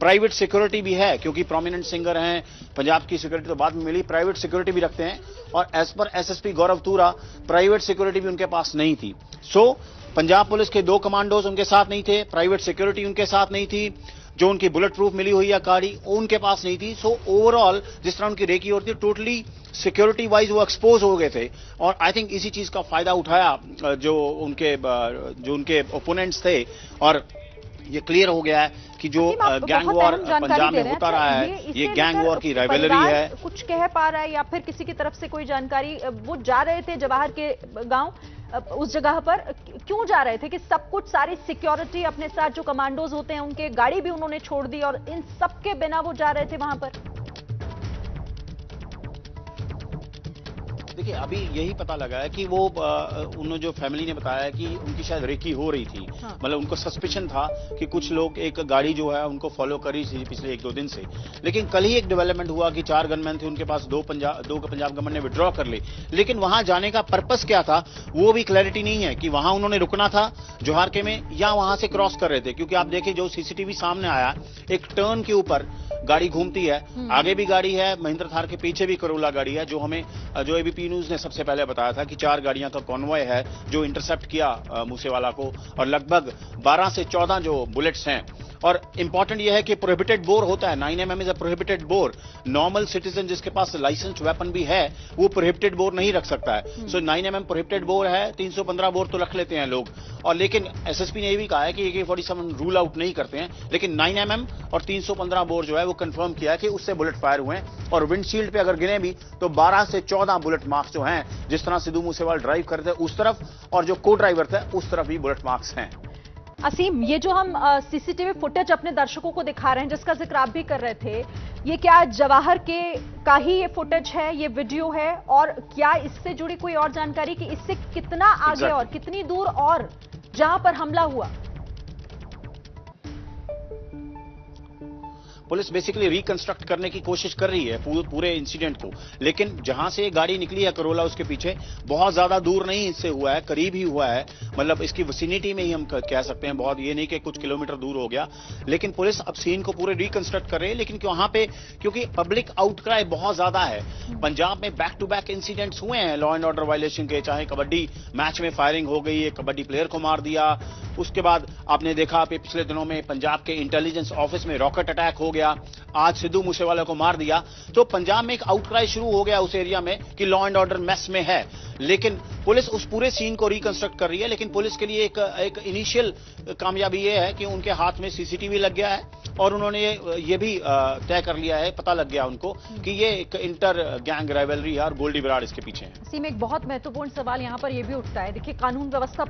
Private security भी है, क्योंकि प्रोमिनेंट सिंगर हैं, पंजाब की सिक्योरिटी तो बाद में मिली, प्राइवेट सिक्योरिटी भी रखते हैं। और एज पर एसएसपी गौरव तूरा, प्राइवेट सिक्योरिटी भी उनके पास नहीं थी। सो पंजाब पुलिस के 2 कमांडोज उनके साथ नहीं थे, प्राइवेट सिक्योरिटी उनके साथ नहीं थी, जो उनकी बुलेट प्रूफ मिली हुई है गाड़ी उनके पास नहीं थी। सो ओवरऑल जिस तरह उनकी रेकी होती है, टोटली सिक्योरिटी वाइज वो एक्सपोज हो गए थे। और आई थिंक इसी चीज का फायदा उठाया जो उनके ओपोनेंट्स थे, और ये क्लियर हो गया है कि जो गैंग वॉर पंजाब में होता रहा है, ये गैंग वॉर की राइवलरी है। कुछ कह पा रहा है या फिर किसी की तरफ से कोई जानकारी? वो जा रहे थे जवाहर के गांव, उस जगह पर क्यों जा रहे थे कि सब कुछ, सारी सिक्योरिटी अपने साथ, जो कमांडोज होते हैं उनके गाड़ी भी उन्होंने छोड़ दी, और इन सब के बिना वो जा रहे थे वहां पर? देखिए, अभी यही पता लगा है कि वो उन्होंने, जो फैमिली ने बताया है कि उनकी शायद रेकी हो रही थी। हाँ। मतलब उनको सस्पिशन था कि कुछ लोग, एक गाड़ी जो है उनको फॉलो कर रही थी पिछले 1-2 दिन से। लेकिन कल ही एक डेवलपमेंट हुआ कि 4 गनमैन थे उनके पास, 2 पंजाब गवर्नमेंट ने विड्रॉ कर ली। लेकिन वहां जाने का पर्पस क्या था वो भी क्लैरिटी नहीं है, कि वहां उन्होंने रुकना था जोहारके में या वहां से क्रॉस कर रहे थे। क्योंकि आप देखिए, जो सीसीटीवी सामने आया, एक टर्न के ऊपर गाड़ी घूमती है, आगे भी गाड़ी है महिंद्रा थार के, पीछे भी करोला गाड़ी है, जो एबीपी न्यूज ने सबसे पहले बताया था कि 4 गाड़ियां का कॉन्वॉय है जो इंटरसेप्ट किया मूसेवाला को, और लगभग 12 से 14 जो बुलेट्स हैं। और इंपॉर्टेंट यह है कि प्रोहिबिटेड बोर होता है, 9mm is a prohibited bore. Normal citizen जिसके पास लाइसेंस वेपन भी है वो प्रोहिबिटेड बोर नहीं रख सकता है। सो 9mm प्रोहिबिटेड बोर है, 315 बोर तो रख लेते हैं लोग। और लेकिन एसएसपी ने ये भी कहा है कि AK-47 रूल आउट नहीं करते हैं, लेकिन 9mm और 315 बोर जो है वो कंफर्म किया है कि उससे बुलेट फायर हुए हैं। और विंडशील्ड पे अगर गिने भी तो 12 से 14 बुलेट मार्क्स जो हैं, जिस तरह सिद्धू मूसेवाला ड्राइव करते उस तरफ, और जो को ड्राइवर थे उस तरफ भी बुलेट मार्क्स हैं। असीम, ये जो हम सीसीटीवी फुटेज अपने दर्शकों को दिखा रहे हैं, जिसका जिक्र आप भी कर रहे थे, ये क्या जवाहर के का ही ये फुटेज है, ये वीडियो है? और क्या इससे जुड़ी कोई और जानकारी कि इससे कितना आगे और कितनी दूर और जहां पर हमला हुआ? पुलिस बेसिकली रिकंस्ट्रक्ट करने की कोशिश कर रही है पूरे इंसिडेंट को। लेकिन जहां से ये गाड़ी निकली है करोला, उसके पीछे बहुत ज्यादा दूर नहीं इससे हुआ है, करीब ही हुआ है। मतलब इसकी विसिनिटी में ही हम कह सकते हैं, बहुत ये नहीं कि कुछ किलोमीटर दूर हो गया। लेकिन पुलिस अब सीन को पूरे रिकंस्ट्रक्ट कर रही है। लेकिन वहां पे क्योंकि पब्लिक आउटक्राई बहुत ज्यादा है, पंजाब में बैक टू बैक इंसिडेंट्स हुए हैं लॉ एंड ऑर्डर वायलेशन के, चाहे कबड्डी मैच में फायरिंग हो गई, एक कबड्डी प्लेयर को मार दिया, उसके बाद आपने देखा पिछले दिनों में पंजाब के इंटेलिजेंस ऑफिस में रॉकेट अटैक हो गया, आज सिद्धू मूसेवाला को मार दिया। तो पंजाब में एक आउटक्राई शुरू हो गया उस एरिया में कि लॉ एंड ऑर्डर मेस में है। लेकिन पुलिस उस पूरे सीन को रिकंस्ट्रक्ट कर रही है। लेकिन पुलिस के लिए एक इनिशियल कामयाबी ये है कि उनके हाथ में सीसीटीवी लग गया है, और उन्होंने ये भी तय कर लिया है, पता लग गया उनको कि ये एक इंटर गैंग राइवलरी है और गोल्डी बराड़ इसके पीछे है। सीम, एक बहुत महत्वपूर्ण सवाल यहां पर यह भी उठता है, देखिए कानून व्यवस्था